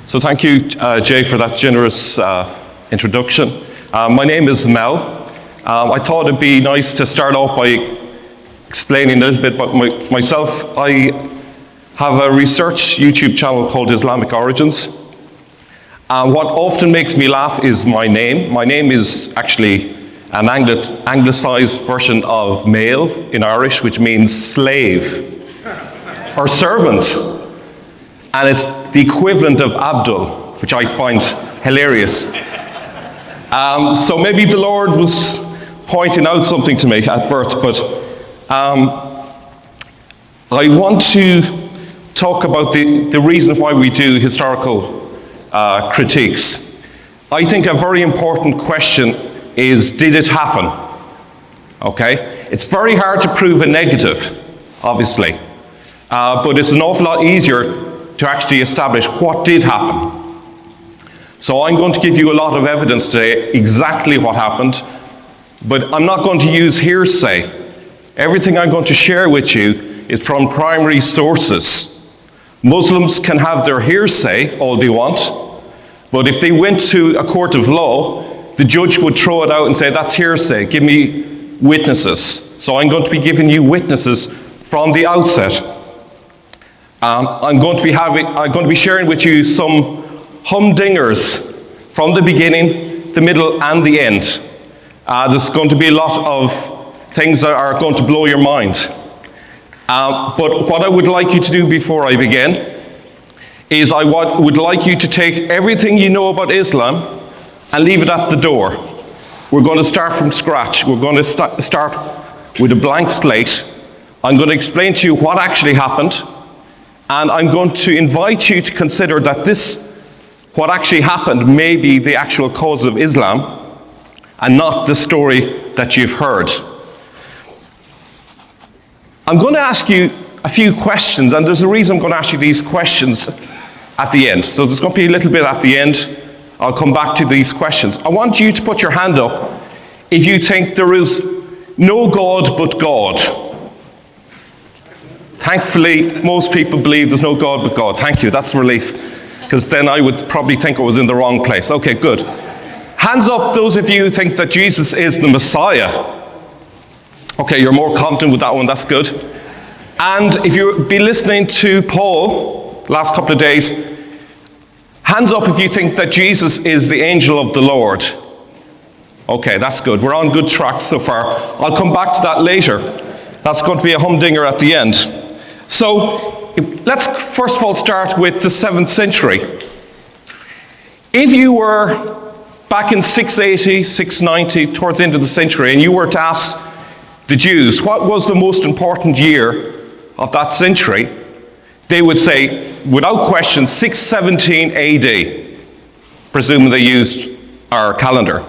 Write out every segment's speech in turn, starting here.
So thank you, Jay, for that generous introduction. My name is Mel. I thought it'd be nice to start off by explaining a little bit about myself. I have a research YouTube channel called Islamic Origins. What often makes me laugh is my name. My name is actually an anglicized version of male in Irish, which means slave or servant. And it's the equivalent of Abdul, which I find hilarious. So maybe the Lord was pointing out something to me at birth, but I want to talk about the reason why we do historical critiques. I think a very important question is, did it happen? Okay? It's very hard to prove a negative, obviously, but it's an awful lot easier to actually establish what did happen. So I'm going to give you a lot of evidence today, exactly what happened, but I'm not going to use hearsay. Everything I'm going to share with you is from primary sources. Muslims can have their hearsay all they want, but if they went to a court of law, the judge would throw it out and say, that's hearsay, give me witnesses. So I'm going to be giving you witnesses from the outset. I'm going to be sharing with you some humdingers from the beginning, the middle, and the end. There's going to be a lot of things that are going to blow your mind. But what I would like you to do before I begin is I would like you to take everything you know about Islam and leave it at the door. We're going to start from scratch. We're going to start with a blank slate. I'm going to explain to you what actually happened. And I'm going to invite you to consider that what actually happened may be the actual cause of Islam and not the story that you've heard. I'm going to ask you a few questions, and there's a reason I'm going to ask you these questions at the end. So there's going to be a little bit at the end. I'll come back to these questions. I want you to put your hand up if you think there is no God but God. Thankfully, most people believe there's no God but God. Thank you, that's a relief. Because then I would probably think I was in the wrong place. Okay, good. Hands up those of you who think that Jesus is the Messiah. Okay, you're more confident with that one, that's good. And if you've been listening to Paul the last couple of days, hands up if you think that Jesus is the angel of the Lord. Okay, that's good. We're on good track so far. I'll come back to that later. That's going to be a humdinger at the end. So, let's first of all start with the 7th century. If you were back in 680, 690, towards the end of the century, and you were to ask the Jews, what was the most important year of that century? They would say, without question, 617 AD, presuming they used our calendar.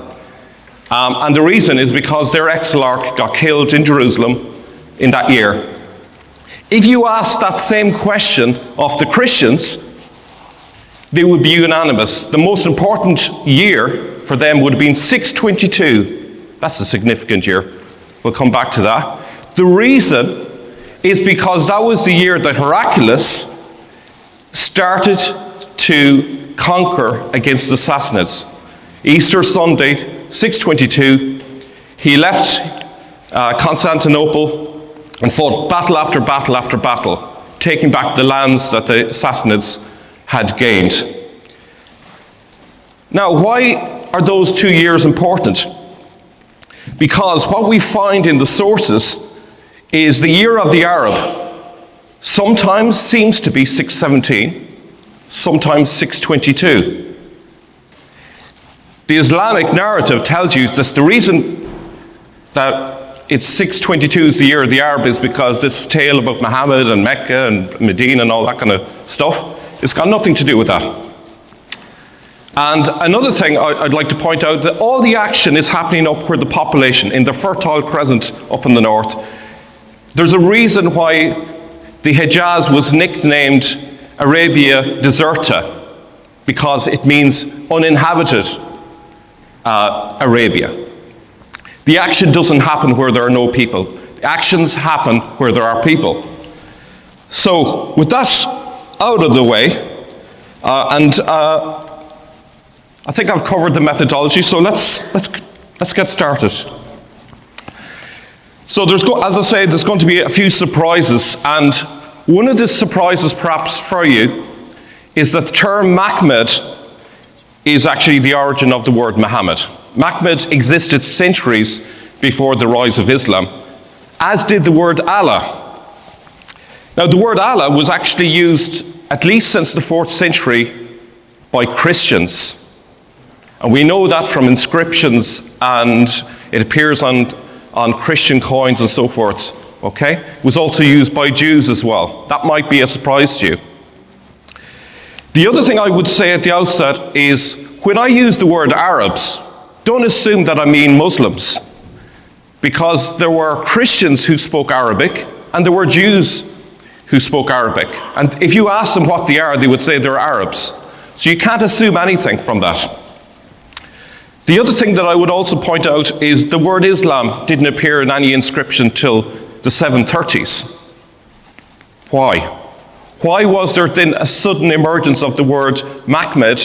And the reason is because their exilarch got killed in Jerusalem in that year. If you ask that same question of the Christians, they would be unanimous. The most important year for them would have been 622. That's a significant year. We'll come back to that. The reason is because that was the year that Heraclius started to conquer against the Sassanids. Easter Sunday, 622, he left Constantinople and fought battle after battle after battle, taking back the lands that the Sassanids had gained. Now, why are those 2 years important? Because what we find in the sources is the year of the Arab sometimes seems to be 617, sometimes 622. The Islamic narrative tells you that the reason that it's 622 is the year of the Arab is because this tale about Muhammad and Mecca and Medina and all that kind of stuff, it's got nothing to do with that. And another thing I'd like to point out, that all the action is happening up where the population, in the Fertile Crescent up in the north. There's a reason why the Hejaz was nicknamed Arabia Deserta, because it means uninhabited Arabia. The action doesn't happen where there are no people. The actions happen where there are people. So, with that out of the way, I think I've covered the methodology, so let's get started. So as I said, there's going to be a few surprises, and one of the surprises perhaps for you is that the term mahmad is actually the origin of the word Muhammad. Mahmad existed centuries before the rise of Islam, as did the word Allah. Now, the word Allah was actually used at least since the 4th century by Christians. And we know that from inscriptions, and it appears on Christian coins and so forth. Okay? It was also used by Jews as well. That might be a surprise to you. The other thing I would say at the outset is, when I use the word Arabs, don't assume that I mean Muslims, because there were Christians who spoke Arabic, and there were Jews who spoke Arabic. And if you ask them what they are, they would say they're Arabs. So you can't assume anything from that. The other thing that I would also point out is the word Islam didn't appear in any inscription till the 730s. Why? Why was there then a sudden emergence of the word Mahmad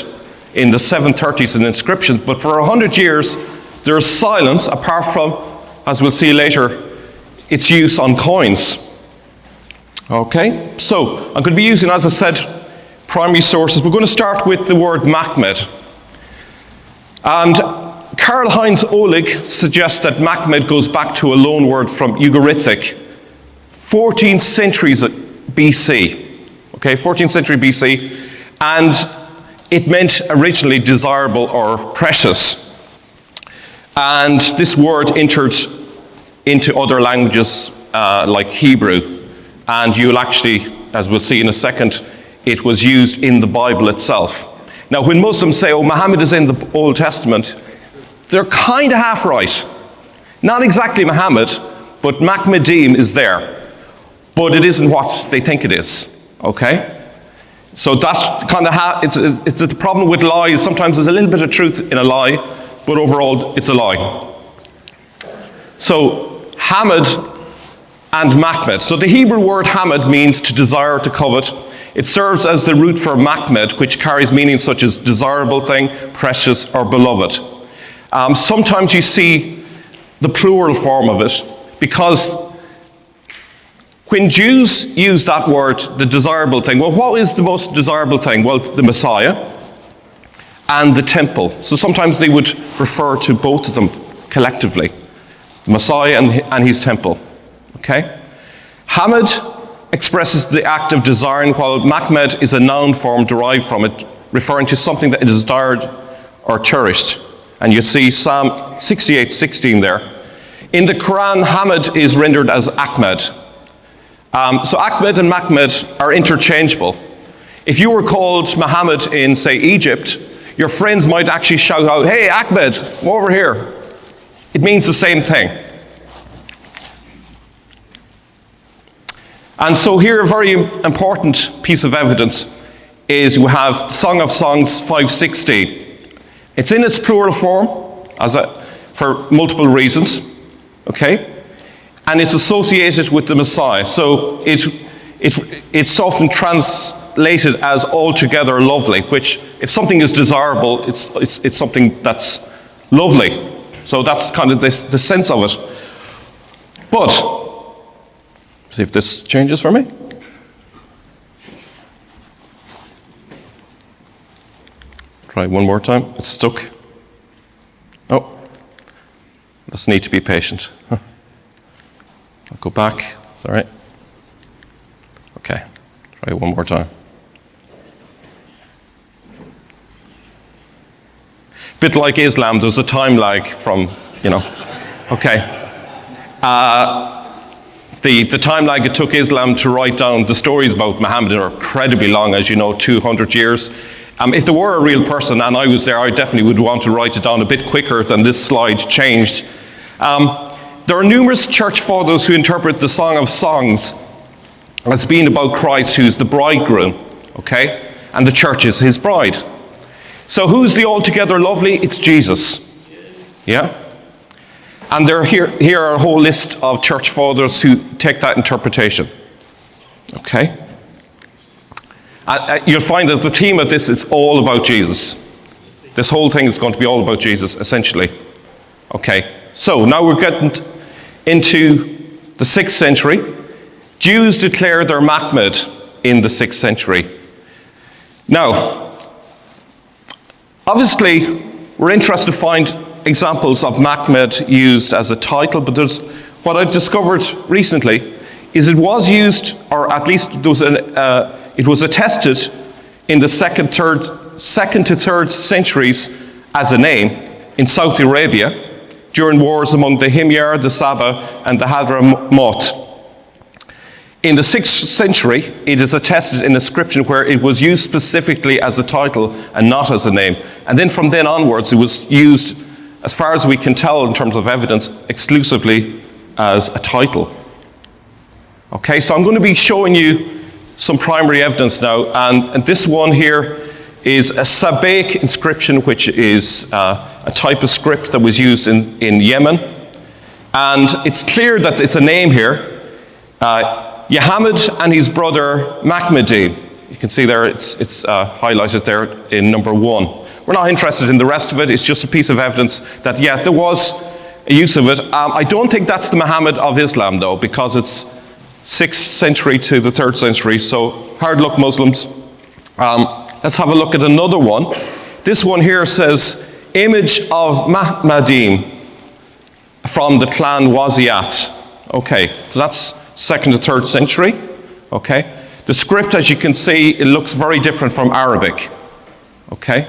in the 730s in inscriptions? But for 100 years, there's silence, apart from, as we'll see later, its use on coins. Okay, so I'm going to be using, as I said, primary sources. We're going to start with the word Mahmad. And Karl-Heinz Ohlig suggests that Mahmad goes back to a loan word from Ugaritic, 14th centuries BC. Okay, 14th century BC, and it meant originally desirable or precious. And this word entered into other languages like Hebrew, and you'll actually, as we'll see in a second, it was used in the Bible itself. Now, when Muslims say, oh, Muhammad is in the Old Testament, they're kind of half right. Not exactly Muhammad, but Mahmadim is there. But it isn't what they think it is. Okay? So that's kind of it's the problem with lies. Sometimes there's a little bit of truth in a lie, but overall it's a lie. So, Hamad and Mahmad. So the Hebrew word Hamad means to desire, to covet. It serves as the root for Mahmad, which carries meanings such as desirable thing, precious, or beloved. Sometimes you see the plural form of it, because when Jews use that word, the desirable thing, well, what is the most desirable thing? Well, the Messiah and the temple. So sometimes they would refer to both of them collectively, the Messiah and his temple. Okay? Hamad expresses the act of desiring, while Mahmad is a noun form derived from it, referring to something that is desired or cherished. And you see Psalm 68:16 there. In the Quran, Hamad is rendered as Ahmad. So Ahmad and Mahmad are interchangeable. If you were called Muhammad in, say, Egypt, your friends might actually shout out, hey, Ahmad, come over here. It means the same thing. And so here a very important piece of evidence is we have Song of Songs 560. It's in its plural form for multiple reasons, okay? And it's associated with the Messiah. So it's often translated as altogether lovely, which if something is desirable, it's something that's lovely. So that's kind of the sense of it. But, see if this changes for me. Try one more time. It's stuck. Oh, just need to be patient. I'll go back. Is that right? Okay. Try one more time. Bit like Islam, there's a time lag from, Okay. The time lag it took Islam to write down the stories about Muhammad are incredibly long, as you know, 200 years. If there were a real person and I was there, I definitely would want to write it down a bit quicker than this slide changed. There are numerous church fathers who interpret the Song of Songs as being about Christ, who's the bridegroom, okay? And the church is his bride. So who's the altogether lovely? It's Jesus. Yeah? And here are a whole list of church fathers who take that interpretation. Okay? You'll find that the theme of this is all about Jesus. This whole thing is going to be all about Jesus, essentially. Okay, so now we're getting into the 6th century. Jews declare their mahmad in the 6th century. Now, obviously, we're interested to find examples of mahmad used as a title, but what I discovered recently is it was used, or at least it was attested in the second to third centuries as a name in Saudi Arabia during wars among the Himyar, the Saba, and the Hadramaut. In the 6th century, it is attested in Inscription where it was used specifically as a title and not as a name. And then from then onwards, it was used, as far as we can tell in terms of evidence, exclusively as a title. Okay, so I'm going to be showing you some primary evidence now, and this one here is a Sabaic inscription, which is a type of script that was used in Yemen. And it's clear that it's a name here. Yahamad and his brother Mahmadi. You can see there it's highlighted there in number 1. We're not interested in the rest of it. It's just a piece of evidence that, yeah, there was a use of it. I don't think that's the Muhammad of Islam, though, because it's 6th century to the 3rd century. So hard luck, Muslims. Let's have a look at another one. This one here says, image of Mahmadim from the clan Waziyat. Okay, so that's 2nd to 3rd century. Okay, the script, as you can see, it looks very different from Arabic. Okay,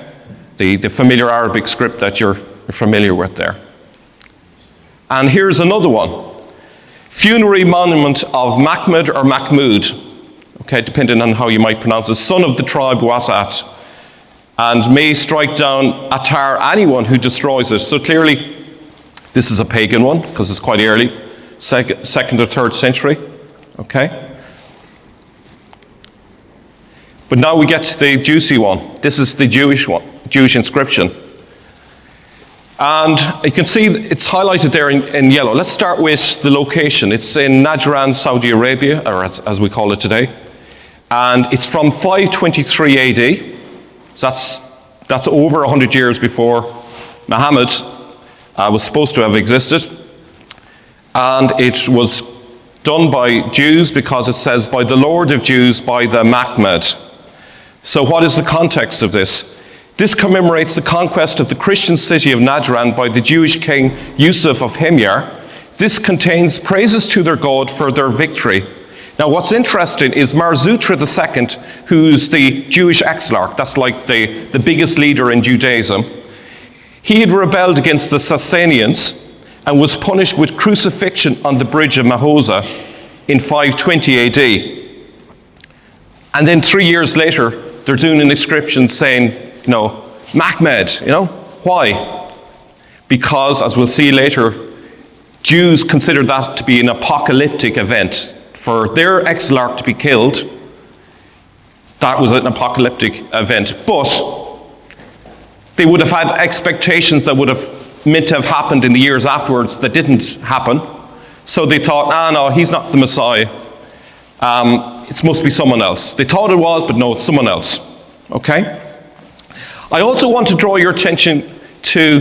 the familiar Arabic script that you're familiar with there. And here's another one. Funerary monument of Mahmud or Mahmud, okay, depending on how you might pronounce it, son of the tribe Wasat, and may strike down Attar anyone who destroys it. So clearly, this is a pagan one, because it's quite early, 2nd or 3rd century, okay? But now we get to the juicy one. This is the Jewish one, Jewish inscription. And you can see it's highlighted there in yellow. Let's start with the location. It's in Najran, Saudi Arabia, or as we call it today. And it's from 523 AD. So that's over 100 years before Muhammad was supposed to have existed. And it was done by Jews because it says, by the Lord of Jews, by the Mahmad. So what is the context of this? This commemorates the conquest of the Christian city of Najran by the Jewish king Yusuf of Himyar. This contains praises to their God for their victory. Now what's interesting is Marzutra II, who's the Jewish exarch, that's like the biggest leader in Judaism. He had rebelled against the Sassanians and was punished with crucifixion on the bridge of Mahosa in 520 AD. And then 3 years later, they're doing an inscription saying, Mahmad, why? Because, as we'll see later, Jews consider that to be an apocalyptic event. For their exarch to be killed, that was an apocalyptic event. But they would have had expectations that would have meant to have happened in the years afterwards that didn't happen. So they thought, no, he's not the Messiah. It must be someone else. They thought it was, but no, it's someone else. Okay? I also want to draw your attention to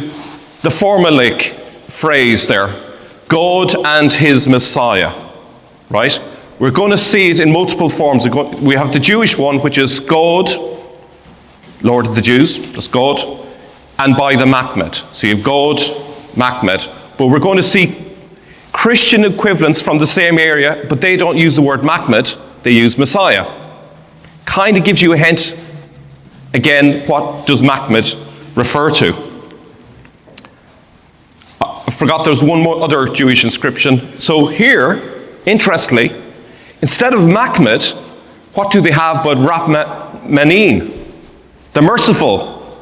the formulaic phrase there, God and his Messiah, right? We're going to see it in multiple forms. We have the Jewish one, which is God, Lord of the Jews, that's God, and by the Mahmad. So you have God, Mahmad. But we're going to see Christian equivalents from the same area, but they don't use the word Mahmad, they use Messiah. Kind of gives you a hint. Again, what does Mahmad refer to? I forgot there's one more other Jewish inscription. So here, interestingly, instead of Mahmad, what do they have but Rahmanin, the merciful?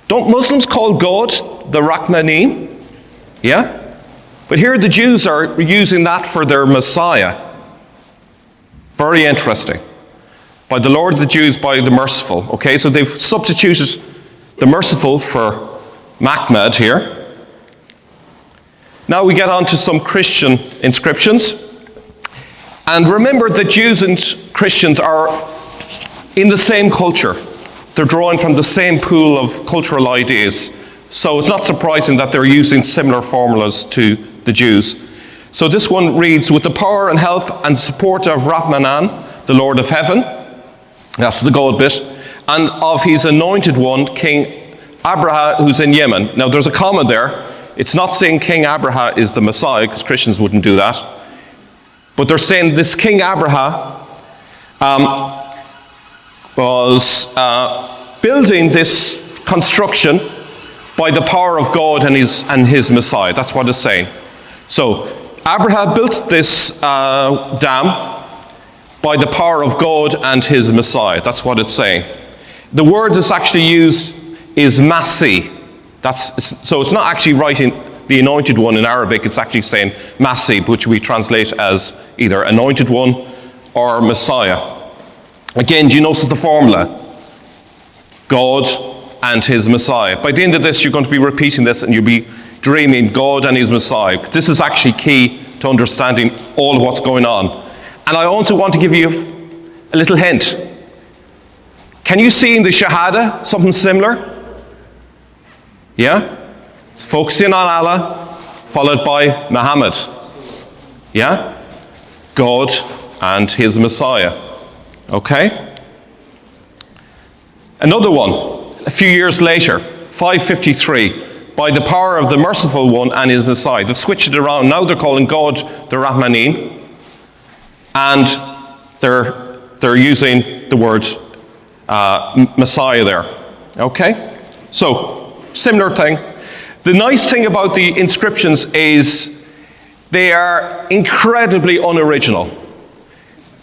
Don't Muslims call God the Rahmanin? Yeah? But here the Jews are using that for their Messiah. Very interesting. By the Lord of the Jews, by the merciful. Okay, so they've substituted the merciful for Mahmad here. Now we get on to some Christian inscriptions. And remember that Jews and Christians are in the same culture. They're drawing from the same pool of cultural ideas. So it's not surprising that they're using similar formulas to the Jews. So this one reads, with the power and help and support of Rahmanan, the Lord of heaven, that's the gold bit, and of his anointed one, King Abraha, who's in Yemen. Now there's a comma there. It's not saying King Abraha is the Messiah, because Christians wouldn't do that. But they're saying this King Abraha was building this construction by the power of God and his Messiah. That's what it's saying. So Abraham built this dam by the power of God and his Messiah. That's what it's saying. The word that's actually used is Masih. So it's not actually writing the anointed one in Arabic. It's actually saying Masih, which we translate as either anointed one or Messiah. Again, do you notice the formula? God and his Messiah. By the end of this, you're going to be repeating this and you'll be dreaming God and his Messiah. This is actually key to understanding all of what's going on. And I also want to give you a little hint. Can you see in the Shahada something similar? Yeah? It's focusing on Allah, followed by Muhammad. Yeah? God and his Messiah. Okay? Another one, a few years later, 553, by the power of the merciful one and his Messiah. They've switched it around. Now they're calling God the Rahmanin, and they're using the word Messiah there. Okay? So, similar thing. The nice thing about the inscriptions is they are incredibly unoriginal.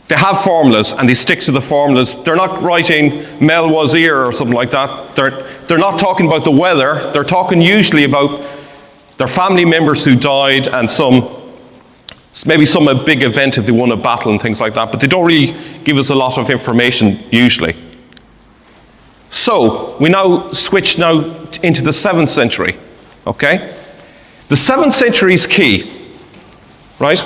They have formulas and they stick to the formulas. They're not writing Mel Wazir or something like that. They're not talking about the weather. They're talking usually about their family members who died and maybe some a big event if they won a battle and things like that. But they don't really give us a lot of information usually. So we now switch into the 7th century. Okay? The 7th century is key, right?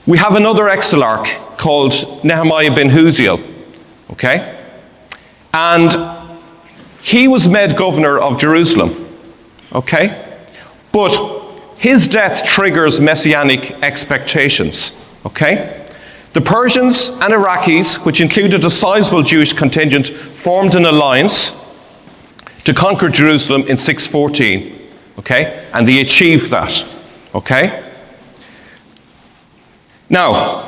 We have another exilarch called Nehemiah ben Huziel, okay? And he was made governor of Jerusalem, okay? But his death triggers messianic expectations, okay? The Persians and Iraqis, which included a sizable Jewish contingent, formed an alliance to conquer Jerusalem in 614, okay? And they achieved that, okay? Now,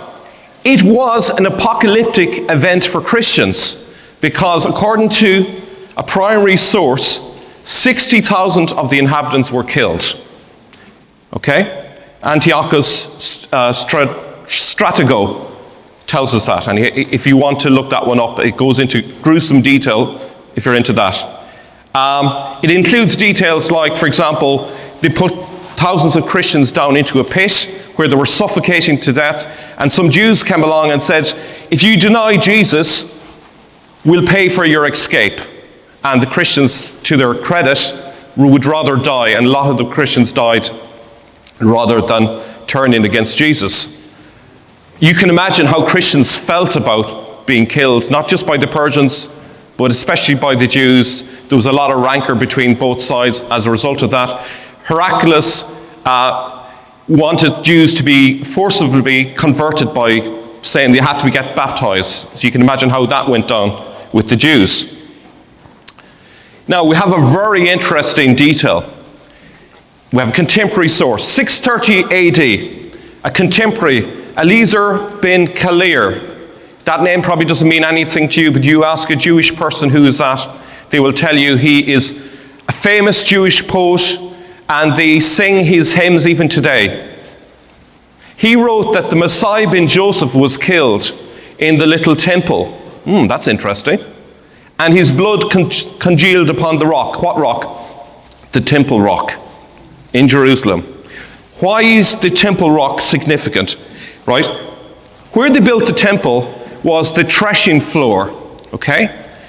it was an apocalyptic event for Christians because according to a primary source, 60,000 of the inhabitants were killed. Okay? Antiochus Stratego tells us that. And if you want to look that one up, it goes into gruesome detail if you're into that. It includes details like, for example, they put thousands of Christians down into a pit where they were suffocating to death, and some Jews came along and said, if you deny Jesus, we'll pay for your escape. And the Christians, to their credit, would rather die, and a lot of the Christians died rather than turning against Jesus. You can imagine how Christians felt about being killed, not just by the Persians, but especially by the Jews. There was a lot of rancor between both sides as a result of that. Heraclius wanted Jews to be forcibly converted by saying they had to get baptized. So you can imagine how that went down with the Jews. Now we have a very interesting detail. We have a contemporary source, 630 AD, a contemporary, Eliezer bin Kalir. That name probably doesn't mean anything to you, but you ask a Jewish person who is that, they will tell you he is a famous Jewish poet, and they sing his hymns even today. He wrote that the Messiah ben Joseph was killed in the little temple. That's interesting. And his blood congealed upon the rock. What rock? The temple rock in Jerusalem. Why is the temple rock significant? Right? Where they built the temple was the threshing floor. Okay?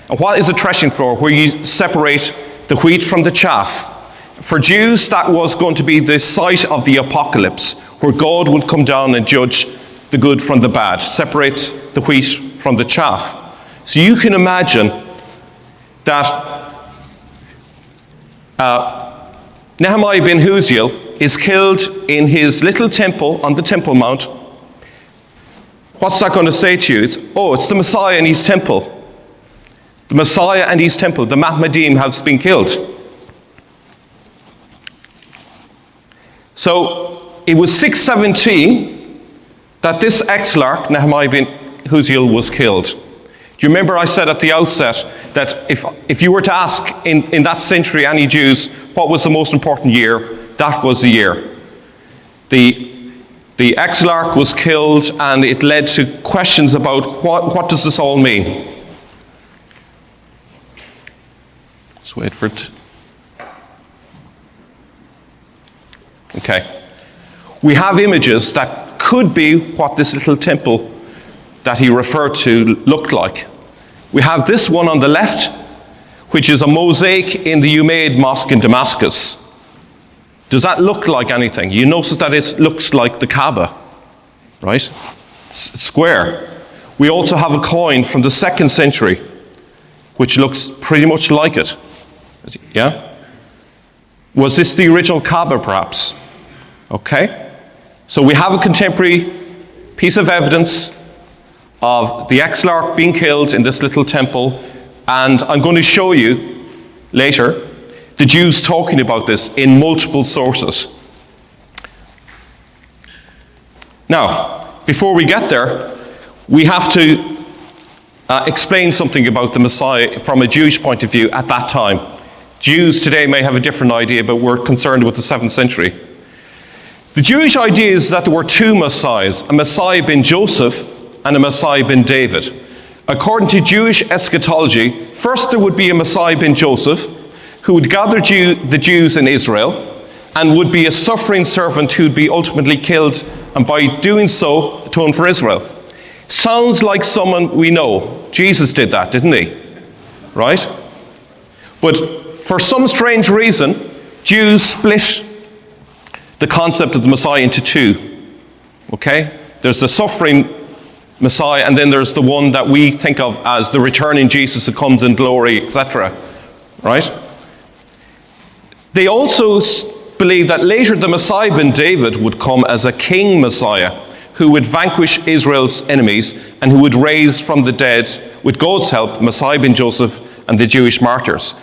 And what is a threshing floor? Where you separate the wheat from the chaff. For Jews, that was going to be the site of the apocalypse, where God would come down and judge the good from the bad, separate the wheat from the chaff. So you can imagine that Nehemiah bin Huziel is killed in his little temple on the Temple Mount. What's that going to say to you? It's the Messiah and his temple. The Messiah and his temple, the mahmadim, have been killed. So it was 617 that this exarch, Nehemiah bin Huziel, was killed. Do you remember I said at the outset that if you were to ask in that century any Jews what was the most important year, that was the year. The exarch was killed, and it led to questions about what does this all mean? Just wait for it. Okay. We have images that could be what this little temple that he referred to looked like. We have this one on the left, which is a mosaic in the Umayyad Mosque in Damascus. Does that look like anything? You notice that it looks like the Kaaba, right? It's square. We also have a coin from the 2nd century, which looks pretty much like it. Yeah? Was this the original Kaaba, perhaps? Okay. So we have a contemporary piece of evidence of the exarch being killed in this little temple, and I'm going to show you later the Jews talking about this in multiple sources. Now, before we get there, we have to explain something about the Messiah from a Jewish point of view at that time. Jews today may have a different idea, but we're concerned with the 7th century. The Jewish idea is that there were two Messiahs, a Messiah ben Joseph and a Messiah ben David. According to Jewish eschatology, first there would be a Messiah ben Joseph who would gather the Jews in Israel and would be a suffering servant who would be ultimately killed, and by doing so, atone for Israel. Sounds like someone we know. Jesus did that, didn't he? Right? But for some strange reason, Jews split the concept of the Messiah into two. Okay? There's the suffering Messiah, and then there's the one that we think of as the returning Jesus who comes in glory, etc. Right? They also believe that later the Messiah ben David would come as a king Messiah who would vanquish Israel's enemies and who would raise from the dead, with God's help, Messiah ben Joseph and the Jewish martyrs.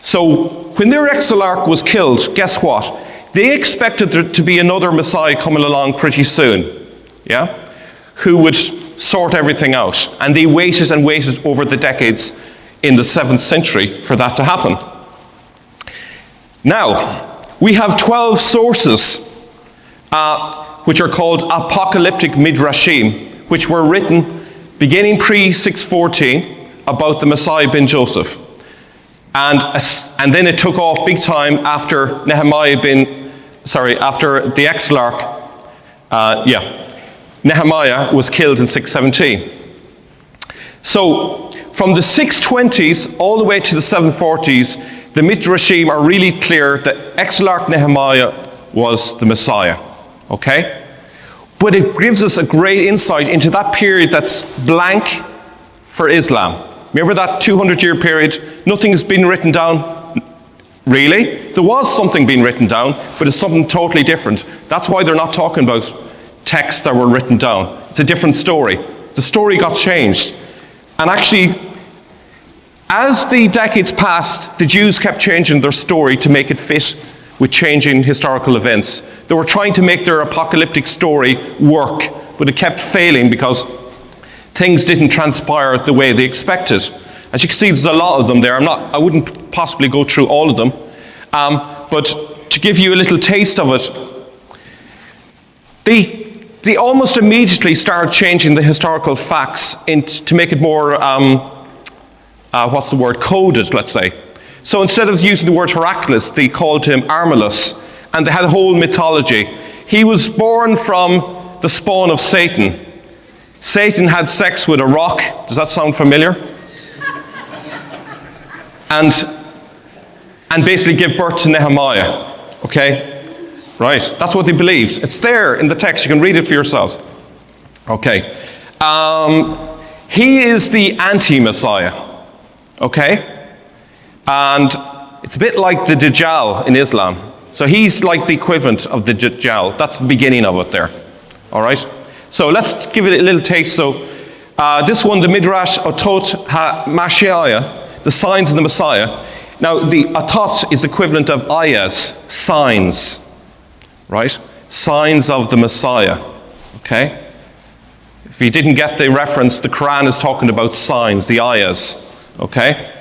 So when their exarch was killed, guess what? They expected there to be another Messiah coming along pretty soon, yeah, who would sort everything out. And they waited and waited over the decades in the 7th century for that to happen. Now, we have 12 sources which are called apocalyptic Midrashim, which were written beginning pre-614 about the Messiah ben Joseph. And then it took off big time after after the exarch, Nehemiah was killed in 617. So, from the 620s all the way to the 740s, the Midrashim are really clear that exarch Nehemiah was the Messiah. Okay? But it gives us a great insight into that period that's blank for Islam. Remember that 200-year period? Nothing has been written down. Really? There was something being written down, but it's something totally different. That's why they're not talking about texts that were written down. It's a different story. The story got changed. And actually, as the decades passed, the Jews kept changing their story to make it fit with changing historical events. They were trying to make their apocalyptic story work, but it kept failing because things didn't transpire the way they expected. As you can see, there's a lot of them there. I wouldn't possibly go through all of them. But to give you a little taste of it, they almost immediately started changing the historical facts to make it more, coded, let's say. So instead of using the word Heraclius, they called him Armilus, and they had a whole mythology. He was born from the spawn of Satan. Satan had sex with a rock. Does that sound familiar? And basically give birth to Nehemiah. Okay? Right. That's what they believed. It's there in the text. You can read it for yourselves. Okay. He is the anti-Messiah, okay? And it's a bit like the Dajjal in Islam. So he's like the equivalent of the Dajjal. That's the beginning of it there, all right? So let's give it a little taste. So this one, the Midrash Otot HaMashiach, the signs of the Messiah. Now, the Otot is the equivalent of ayahs, signs, right? Signs of the Messiah, okay? If you didn't get the reference, the Quran is talking about signs, the ayahs, okay?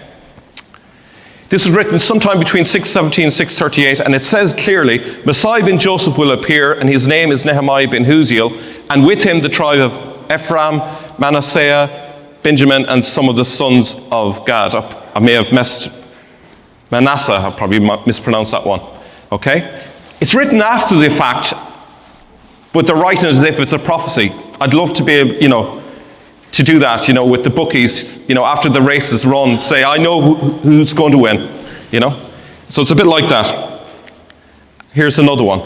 This is written sometime between 617 and 638, and it says clearly, Messiah bin Joseph will appear, and his name is Nehemiah bin Huziel, and with him the tribe of Ephraim, Manasseh, Benjamin, and some of the sons of Gad. I may have missed Manasseh, I probably mispronounced that one, okay? It's written after the fact, but they're writing as if it's a prophecy. I'd love to be able, to do that, with the bookies, after the race is run, say, I know who's going to win, So it's a bit like that. Here's another one.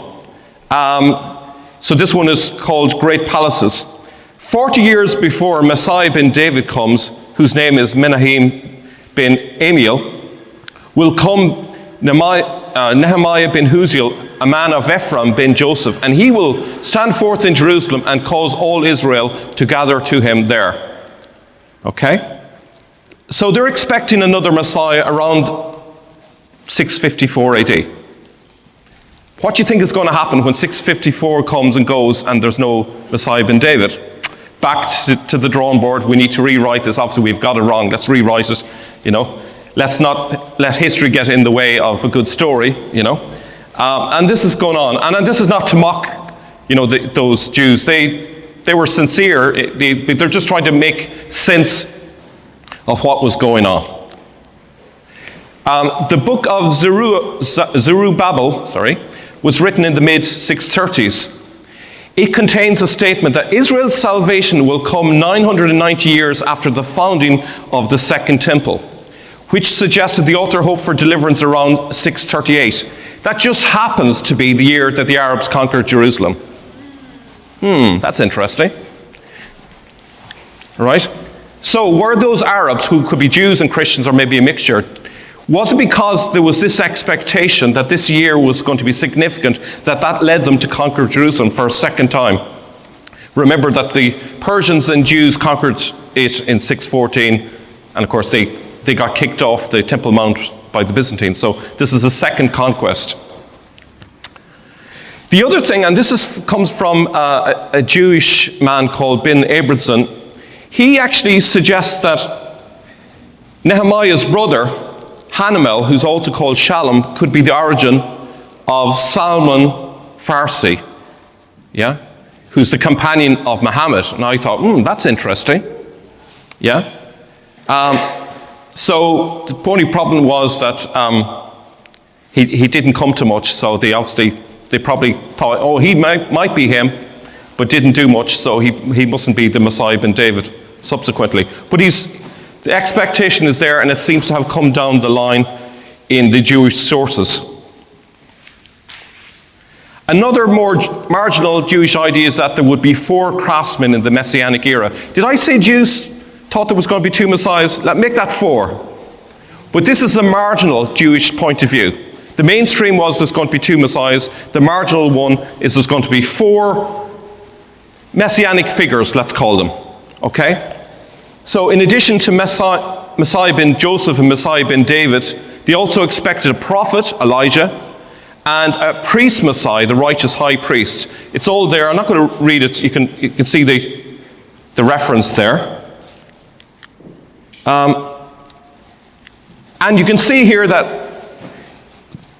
So this one is called Great Palaces. 40 years before Messiah bin David comes, whose name is Menahem bin Amiel, will come Nehemiah bin Huziel, a man of Ephraim bin Joseph, and he will stand forth in Jerusalem and cause all Israel to gather to him there. Okay? So they're expecting another Messiah around 654 AD. What do you think is going to happen when 654 comes and goes and there's no Messiah bin David? Back to the drawing board. We need to rewrite this. Obviously, we've got it wrong. Let's rewrite it, Let's not let history get in the way of a good story, And this is going on. And this is not to mock, those Jews. They were sincere. They're just trying to make sense of what was going on. The book of Zerubbabel, was written in the mid-630s. It contains a statement that Israel's salvation will come 990 years after the founding of the Second Temple, which suggested the author hoped for deliverance around 638. That just happens to be the year that the Arabs conquered Jerusalem. That's interesting. Right? So were those Arabs, who could be Jews and Christians or maybe a mixture, was it because there was this expectation that this year was going to be significant, that led them to conquer Jerusalem for a second time? Remember that the Persians and Jews conquered it in 614, and of course they got kicked off the Temple Mount by the Byzantines. So this is a second conquest. The other thing, and this comes from a Jewish man called Ben Abramson, he actually suggests that Nehemiah's brother, Hanamel, who's also called Shalom, could be the origin of Salman Farsi, who's the companion of Muhammad. And I thought, that's interesting. So the only problem was that he didn't come to much, so they probably thought, he might be him, but didn't do much, so he mustn't be the Messiah bin David subsequently. But the expectation is there, and it seems to have come down the line in the Jewish sources. Another more marginal Jewish idea is that there would be 4 craftsmen in the Messianic era. Did I say Jews thought there was going to be 2 messiahs? Let's make that 4. But this is a marginal Jewish point of view. The mainstream was there's going to be 2 messiahs. The marginal one is there's going to be 4 messianic figures, let's call them. Okay? So in addition to Messiah bin Joseph and Messiah bin David, they also expected a prophet, Elijah, and a priest Messiah, the righteous high priest. It's all there. I'm not going to read it. You can see the reference there. And you can see here that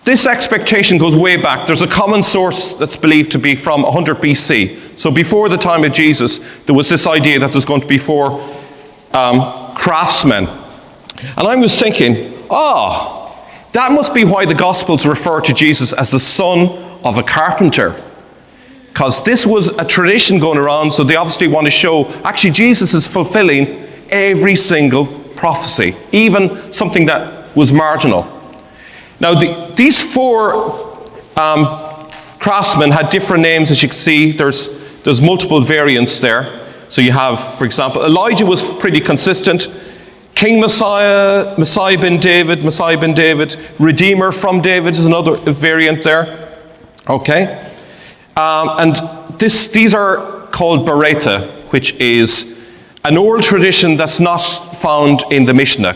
this expectation goes way back. There's a common source that's believed to be from 100 BC. So before the time of Jesus, there was this idea that there's going to be 4 craftsmen. And I was thinking, that must be why the Gospels refer to Jesus as the son of a carpenter. Because this was a tradition going around, so they obviously want to show, actually Jesus is fulfilling every single prophecy, even something that was marginal. Now, these 4 craftsmen had different names, as you can see. There's multiple variants there. So you have, for example, Elijah was pretty consistent. King Messiah, Messiah ben David, Redeemer from David is another variant there. Okay? And these are called Bereta, which is an oral tradition that's not found in the Mishnah.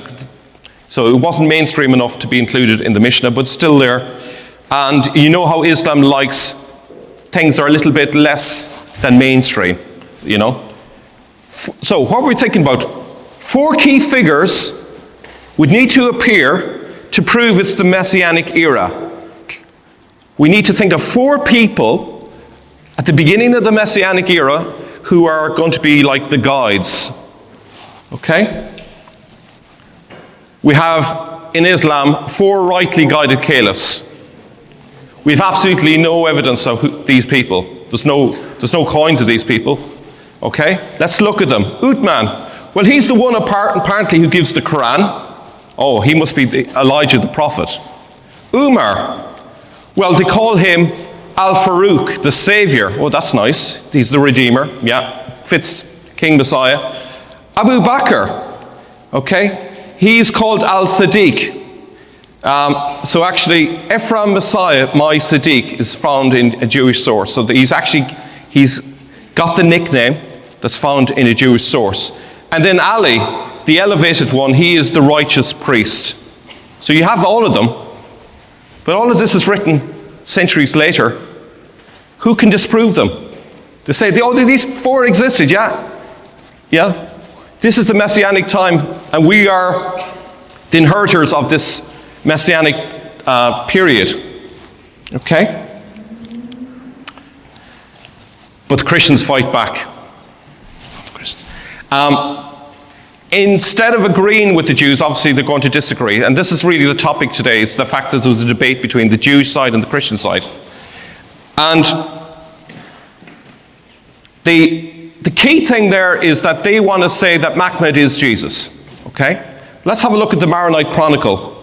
So it wasn't mainstream enough to be included in the Mishnah, but still there. And you know how Islam likes things that are a little bit less than mainstream, you know. So what we're thinking about, 4 key figures would need to appear to prove it's the Messianic era. We need to think of 4 people at the beginning of the Messianic era who are going to be like the guides. Okay? We have, in Islam, 4 rightly guided caliphs. We have absolutely no evidence of these people. There's no coins of these people. Okay? Let's look at them. Uthman. Well, he's the one apparently who gives the Quran. Oh, he must be Elijah the prophet. Umar. Well, they call him Al-Faruq, the savior. Oh, that's nice. He's the redeemer. Yeah, fits King Messiah. Abu Bakr. Okay? He's called Al-Sadiq. So actually, Ephraim Messiah, my Sadiq, is found in a Jewish source. So he's got the nickname that's found in a Jewish source. And then Ali, the elevated one, he is the righteous priest. So you have all of them. But all of this is written centuries later. Who can disprove them? They say, these 4 existed, yeah. Yeah. This is the Messianic time, and we are the inheritors of this Messianic period. Okay? But the Christians fight back. Instead of agreeing with the Jews, obviously they're going to disagree. And this is really the topic today, is the fact that there's a debate between the Jewish side and the Christian side. And the key thing there is that they want to say that Mahmad is Jesus. Okay? Let's have a look at the Maronite Chronicle.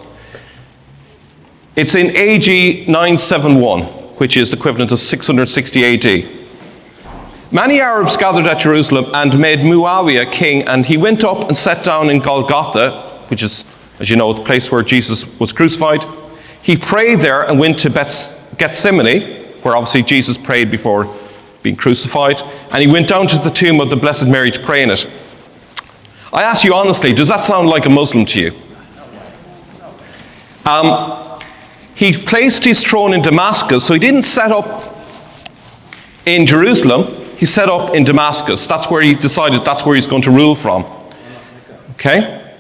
It's in AG 971, which is the equivalent of 660 AD. Many Arabs gathered at Jerusalem and made Muawiyah king, and he went up and sat down in Golgotha, which is, as you know, the place where Jesus was crucified. He prayed there and went to Gethsemane, where obviously Jesus prayed before being crucified, and he went down to the tomb of the Blessed Mary to pray in it. I ask you honestly, does that sound like a Muslim to you? He placed his throne in Damascus, so he didn't set up in Jerusalem. He set up in Damascus. That's where he decided that's where he's going to rule from. Okay?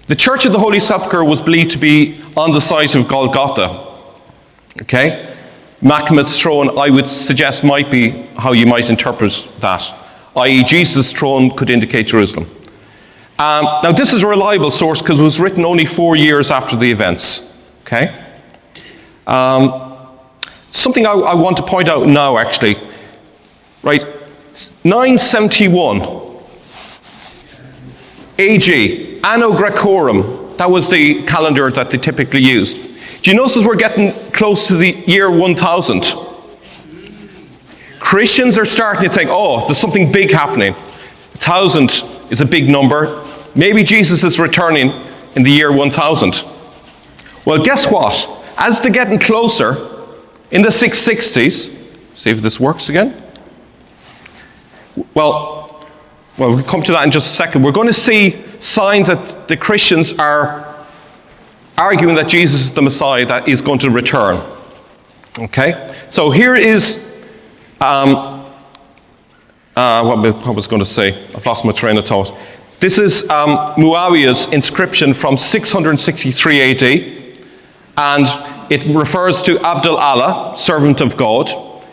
The Church of the Holy Sepulchre was believed to be on the site of Golgotha. Okay? Mahmad's throne, I would suggest, might be how you might interpret that. I.e., Jesus' throne could indicate Jerusalem. Now, this is a reliable source because it was written only 4 years after the events. Okay? Something I want to point out now, actually. Right, 971 AG, Anno Graecorum, that was the calendar that they typically used. Do you notice we're getting close to the year 1000? Christians are starting to think, oh, there's something big happening. 1000 is a big number. Maybe Jesus is returning in the year 1000. Well, guess what? As they're getting closer, in the 660s, see if this works again. Well, we'll come to that in just a second. We're going to see signs that the Christians are arguing that Jesus is the Messiah that is going to return. Okay? So here is, what was I going to say? I've lost my train of thought. This is Muawiyah's inscription from 663 AD, and it refers to Abdul Allah, servant of God.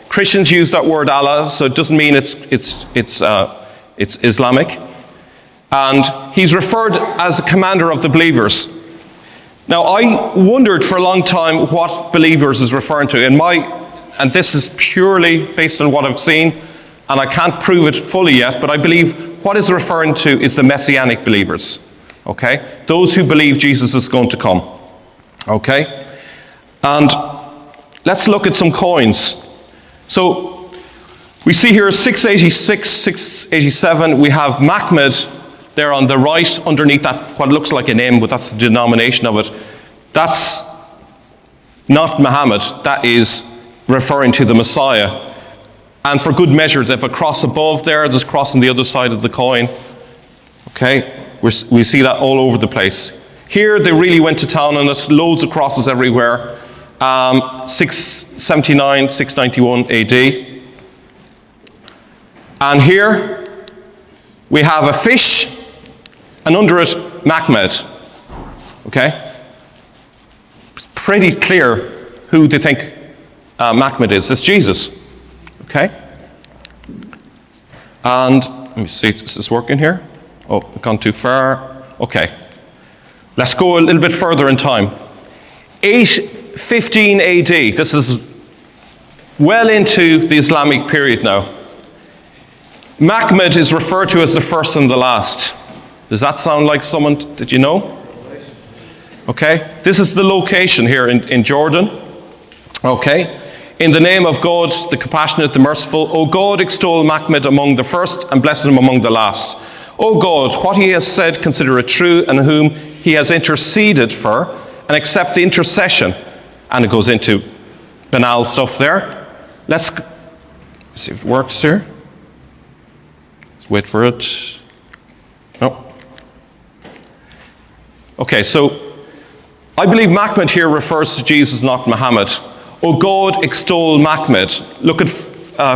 Christians use that word Allah, so it doesn't mean it's Islamic. And he's referred as the commander of the believers. Now, I wondered for a long time what believers is referring to. And this is purely based on what I've seen, and I can't prove it fully yet, but I believe what is referring to is the messianic believers. Okay? Those who believe Jesus is going to come. Okay? And let's look at some coins. So, We see here 686, 687, we have Mahmad there on the right, underneath that, what looks like a name, but that's the denomination of it. That's not Muhammad, that is referring to the Messiah. And for good measure, they have a cross above there, there's a cross on the other side of the coin. Okay, we see that all over the place. Here they really went to town on it, loads of crosses everywhere. 679, 691 AD. And here we have a fish, and under it, Mahmad. Okay? It's pretty clear who they think Mahmad is. It's Jesus. Okay? And let me see, is this working here? Oh, I've gone too far. Okay. Let's go a little bit further in time. 815 AD. This is well into the Islamic period now. Mahmad is referred to as the first and the last. Does that sound like someone, did you know? Okay, this is the location here in Jordan. Okay, in the name of God, the compassionate, the merciful, O God, extol Mahmad among the first and bless him among the last. O God, what he has said, consider it true, and whom he has interceded for, and accept the intercession. And it goes into banal stuff there. Let's see if it works here. Let's wait for it. No. Okay, so I believe Mahmad here refers to Jesus, not Muhammad. O God, extol Mahmad. Look at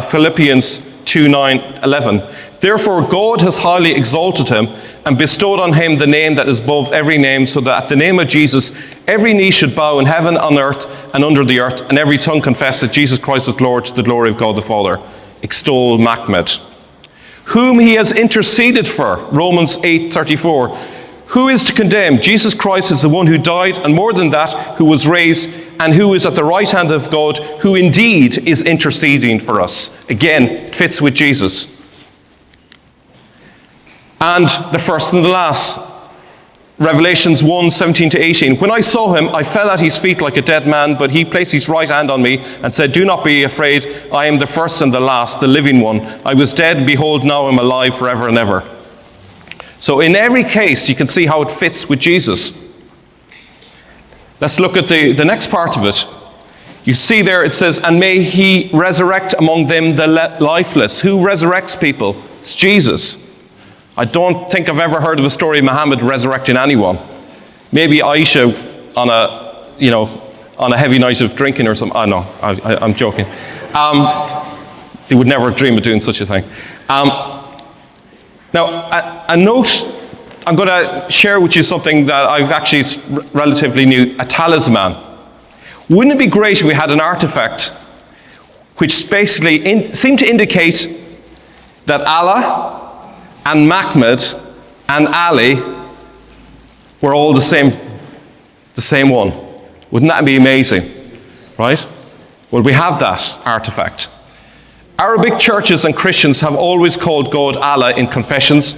Philippians 2:9-11. Therefore God has highly exalted him and bestowed on him the name that is above every name, so that at the name of Jesus every knee should bow in heaven, on earth, and under the earth, and every tongue confess that Jesus Christ is Lord, to the glory of God the Father. Extol Mahmad. Whom he has interceded for, Romans 8:34. Who is to condemn? Jesus Christ is the one who died, and more than that, who was raised, and who is at the right hand of God, who indeed is interceding for us. Again, it fits with Jesus. And the first and the last, Revelations 1:17-18. When I saw him, I fell at his feet like a dead man, but he placed his right hand on me and said, do not be afraid, I am the first and the last, the living one. I was dead, and behold, now I'm alive forever and ever. So in every case, you can see how it fits with Jesus. Let's look at the next part of it. You see there, it says, and may he resurrect among them the lifeless. Who resurrects people? It's Jesus. I don't think I've ever heard of a story of Muhammad resurrecting anyone. Maybe Aisha on a heavy night of drinking or something. Oh no, I'm joking. They would never dream of doing such a thing. Now, a note, I'm going to share with you something that it's relatively new, a talisman. Wouldn't it be great if we had an artifact which basically seemed to indicate that Allah and Mahmad and Ali were all the same one? Wouldn't that be amazing? Right? Well, we have that artifact. Arabic churches and Christians have always called God Allah in confessions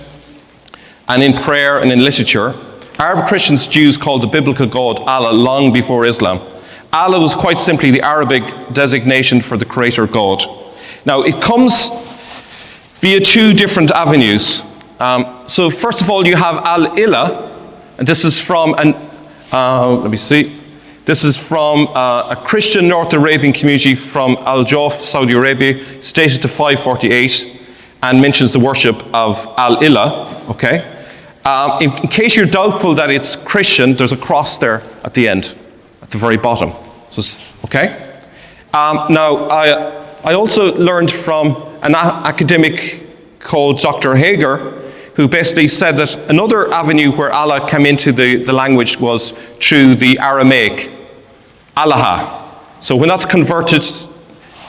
and in prayer and in literature. Arab Christians, Jews called the biblical God Allah long before Islam. Allah was quite simply the Arabic designation for the creator God. Now, it comes via two different avenues. So first of all, you have Al-Ilah, and this is from This is from a Christian North Arabian community from Al-Jawf, Saudi Arabia, stated to 548, and mentions the worship of Al-Ilah, okay? In case you're doubtful that it's Christian, there's a cross there at the end, at the very bottom, okay? Now, I also learned from an academic called Dr. Hager, who basically said that another avenue where Allah came into the language was through the Aramaic, Allah. So when that's converted,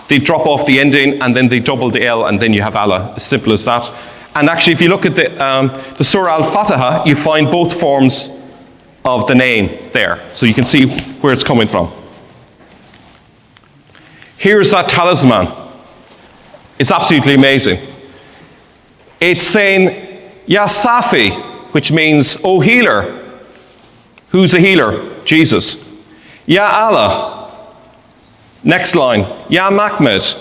they drop off the ending and then they double the L and then you have Allah, as simple as that. And actually, if you look at the Surah Al-Fatiha, you find both forms of the name there. So you can see where it's coming from. Here's that talisman. It's absolutely amazing. It's saying, Ya Safi, which means, O healer. Who's the healer? Jesus. Ya Allah. Next line. Ya Mahmad.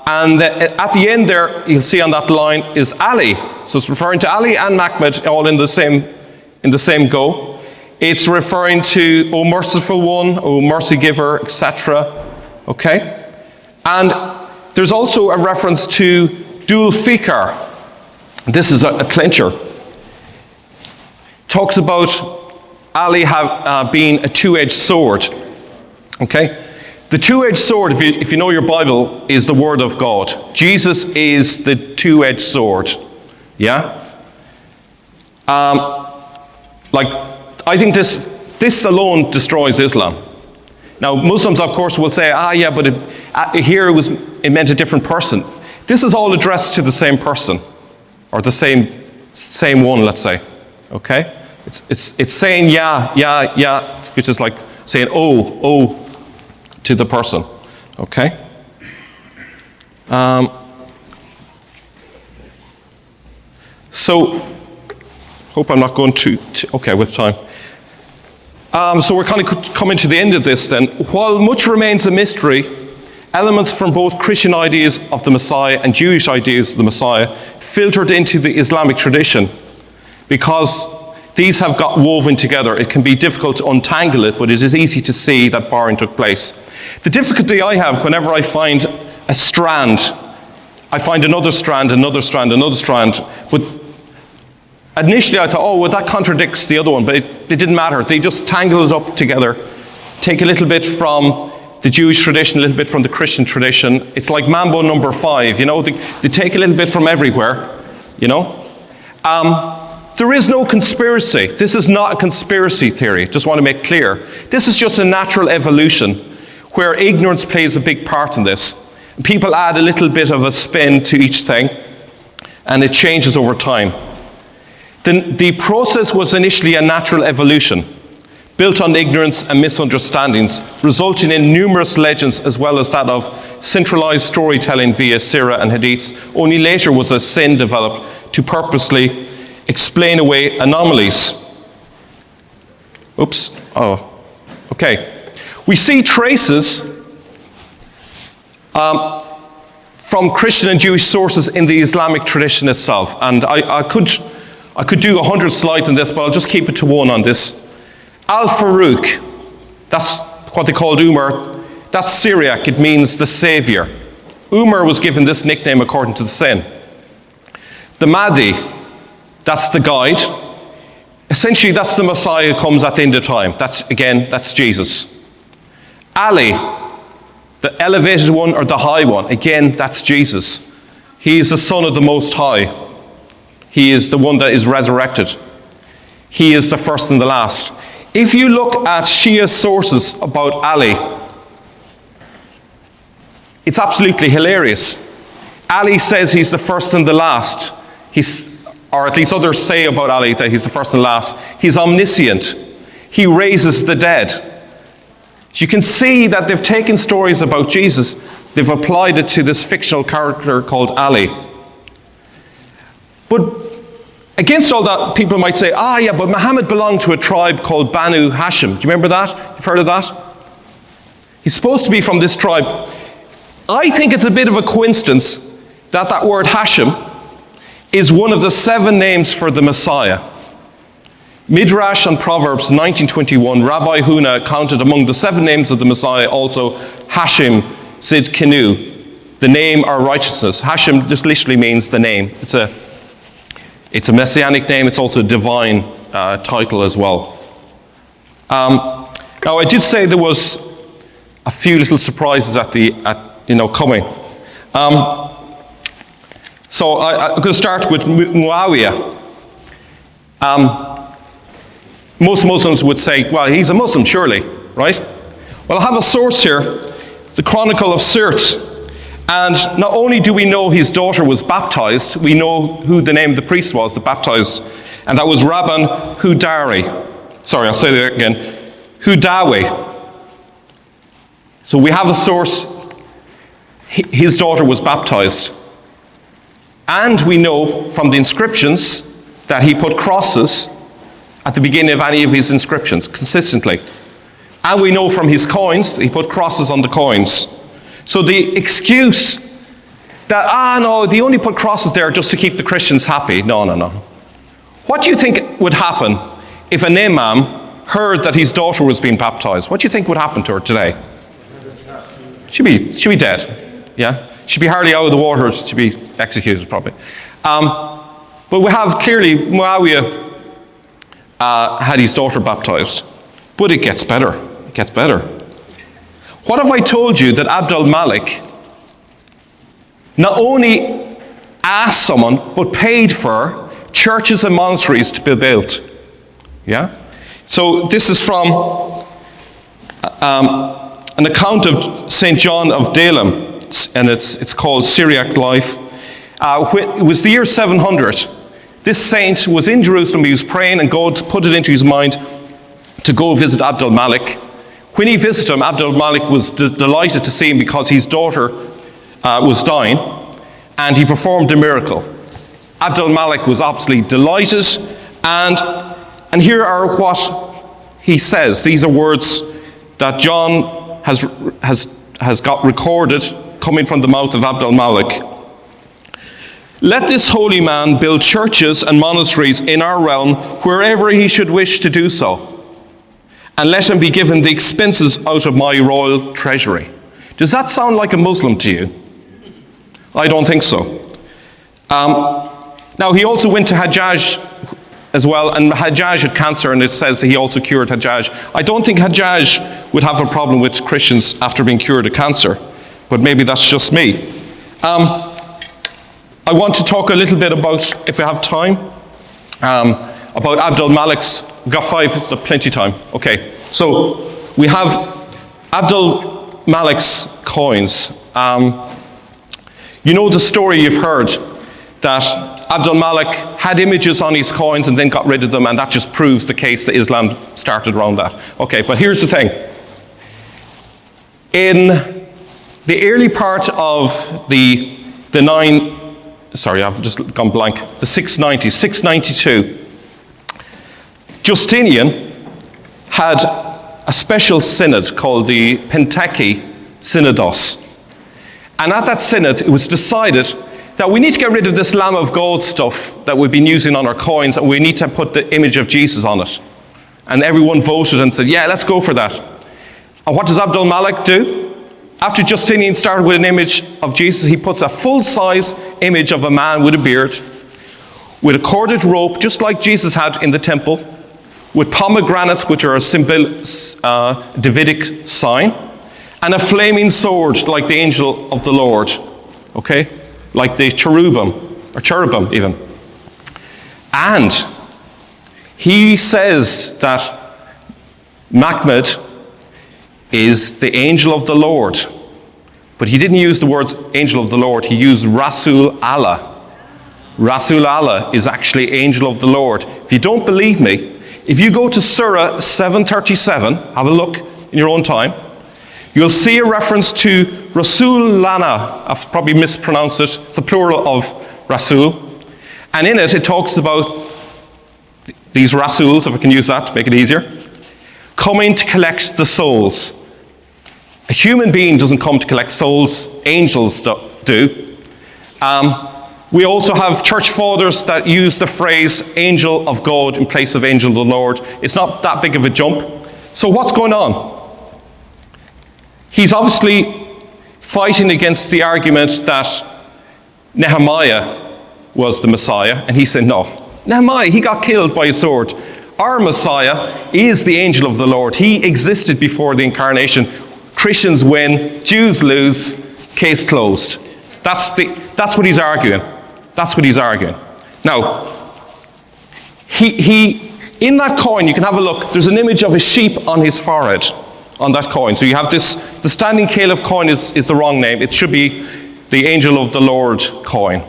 And at the end there, you'll see on that line is Ali. So it's referring to Ali and Mahmad all in the same go. It's referring to, O merciful one, O mercy giver, etc. Okay? And there's also a reference to Dul Fikar. This is a clincher. Talks about Ali being a two-edged sword. Okay? The two-edged sword, if you know your Bible, is the Word of God. Jesus is the two-edged sword. Yeah? I think this alone destroys Islam. Now, Muslims, of course, will say, but it meant a different person. This is all addressed to the same person, or the same one, let's say. Okay? It's saying yeah, which is like saying oh to the person. Okay? So, hope I'm not going too okay with time. So we're kind of coming to the end of this then. While much remains a mystery, elements from both Christian ideas of the Messiah and Jewish ideas of the Messiah filtered into the Islamic tradition. Because these have got woven together, it can be difficult to untangle it, but it is easy to see that barring took place. The difficulty I have whenever I find a strand, I find another strand, but initially I thought, that contradicts the other one, but it didn't matter. They just tangle it up together, take a little bit from the Jewish tradition, a little bit from the Christian tradition. It's like Mambo number 5, they take a little bit from everywhere, There is no conspiracy. This is not a conspiracy theory, just want to make clear. This is just a natural evolution where ignorance plays a big part in this. People add a little bit of a spin to each thing, and it changes over time. The process was initially a natural evolution, built on ignorance and misunderstandings, resulting in numerous legends as well as that of centralized storytelling via Sirah and Hadiths. Only later was a sin developed to purposely explain away anomalies. Okay. We see traces from Christian and Jewish sources in the Islamic tradition itself. And I could do 100 slides on this, but I'll just keep it to one on this. Al-Faruq, that's what they called Umar. That's Syriac, it means the savior. Umar was given this nickname according to the sin. The Mahdi, that's the guide. Essentially, that's the Messiah who comes at the end of time. That's Jesus. Ali, the elevated one or the high one, again, that's Jesus. He is the Son of the Most High. He is the one that is resurrected. He is the first and the last. If you look at Shia sources about Ali, it's absolutely hilarious. Ali says he's the first and the last. Or at least others say about Ali that he's the first and last. He's omniscient. He raises the dead. You can see that they've taken stories about Jesus, they've applied it to this fictional character called Ali. But against all that, people might say, but Muhammad belonged to a tribe called Banu Hashim. Do you remember that? You've heard of that? He's supposed to be from this tribe. I think it's a bit of a coincidence that word Hashim is one of the 7 names for the Messiah. Midrash and Proverbs 19:21, Rabbi Huna counted among the 7 names of the Messiah also Hashim Zidkenu, the name or righteousness. Hashim just literally means the name. It's a messianic name. It's also a divine title as well. Now, I did say there was a few little surprises coming. So I'm going to start with Muawiyah. Most Muslims would say, well, he's a Muslim, surely, right? Well, I have a source here, the Chronicle of Sirt. And not only do we know his daughter was baptized, we know who the name of the priest was that baptized, and that was Rabban Hudari. Sorry, I'll say that again. Hudawi. So we have a source, his daughter was baptized. And we know from the inscriptions that he put crosses at the beginning of any of his inscriptions, consistently. And we know from his coins, he put crosses on the coins. So the excuse that, no, they only put crosses there just to keep the Christians happy. No. What do you think would happen if an imam heard that his daughter was being baptized? What do you think would happen to her today? She'd be dead. Yeah? She'd be hardly out of the water. She'd be executed, probably. But we have clearly Muawiyah had his daughter baptized. But it gets better. It gets better. What if I told you that Abdul Malik not only asked someone, but paid for churches and monasteries to be built? Yeah? So this is from an account of St. John of Dalem, and it's called Syriac Life. It was the year 700. This saint was in Jerusalem. He was praying, and God put it into his mind to go visit Abdul Malik. When he visited him, Abdul Malik was delighted to see him because his daughter was dying, and he performed a miracle. Abdul Malik was absolutely delighted, and here are what he says. These are words that John has got recorded coming from the mouth of Abdul Malik. Let this holy man build churches and monasteries in our realm wherever he should wish to do so, and let him be given the expenses out of my royal treasury. Does that sound like a Muslim to you? I don't think so. Now, he also went to Hajjaj as well, and Hajjaj had cancer, and it says that he also cured Hajjaj. I don't think Hajjaj would have a problem with Christians after being cured of cancer, but maybe that's just me. I want to talk a little bit about, if we have time, about Abdul Malik's. We've got 5, plenty of time. Okay, so we have Abdul Malik's coins. You know the story you've heard, that Abdul Malik had images on his coins and then got rid of them, and that just proves the case that Islam started around that. Okay, but here's the thing. In the early part of the 690s, 692, Justinian had a special synod called the Penteki Synodos. And at that synod, it was decided that we need to get rid of this Lamb of God stuff that we've been using on our coins, and we need to put the image of Jesus on it. And everyone voted and said, yeah, let's go for that. And what does Abdul Malik do? After Justinian started with an image of Jesus, he puts a full-size image of a man with a beard, with a corded rope, just like Jesus had in the temple, with pomegranates, which are a Davidic sign, and a flaming sword like the angel of the Lord, okay? Like the cherubim even. And he says that Mahmad is the angel of the Lord. But he didn't use the words angel of the Lord, he used Rasul Allah. Rasul Allah is actually angel of the Lord. If you don't believe me, if you go to Surah 737, have a look in your own time, you'll see a reference to Rasul Lana. I've probably mispronounced it. It's the plural of Rasul. And in it, it talks about these Rasuls, if I can use that to make it easier, coming to collect the souls. A human being doesn't come to collect souls, angels do. We also have church fathers that use the phrase angel of God in place of angel of the Lord. It's not that big of a jump. So what's going on? He's obviously fighting against the argument that Nehemiah was the Messiah, and he said, no, Nehemiah, he got killed by a sword. Our Messiah is the angel of the Lord. He existed before the incarnation. Christians win, Jews lose, case closed. That's what he's arguing. That's what he's arguing. Now, he in that coin, you can have a look, there's an image of a sheep on his forehead, on that coin. So you have this, the standing caliph coin is the wrong name. It should be the angel of the Lord coin.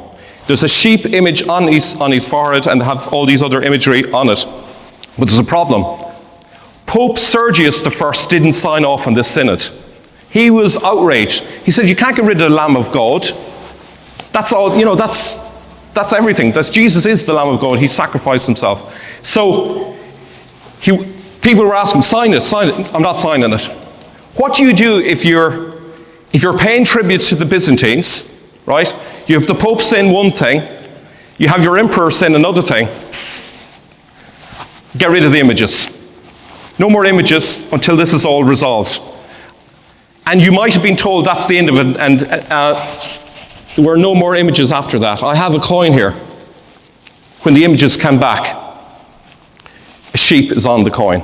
There's a sheep image on his forehead, and have all these other imagery on it. But there's a problem. Pope Sergius I didn't sign off on this synod. He was outraged. He said, you can't get rid of the Lamb of God. That's all, that's everything. Jesus is the Lamb of God. He sacrificed himself. So people were asking, sign it. I'm not signing it. What do you do if you're paying tribute to the Byzantines right? You have the Pope saying one thing, you have your emperor saying another thing. Get rid of the images. No more images until this is all resolved. And you might have been told that's the end of it, and there were no more images after that. I have a coin here. When the images came back, a sheep is on the coin.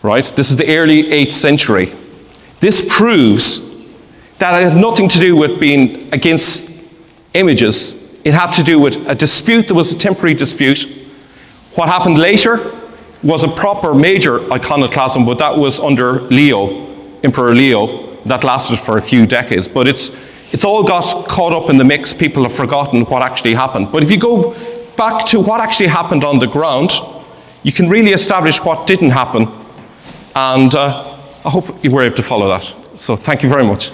Right? This is the early 8th century. This proves that it had nothing to do with being against images. It had to do with a dispute. There was a temporary dispute. What happened later was a proper major iconoclasm, but that was under Leo, Emperor Leo. That lasted for a few decades. But it's all got caught up in the mix. People have forgotten what actually happened. But if you go back to what actually happened on the ground, you can really establish what didn't happen. And I hope you were able to follow that. So thank you very much.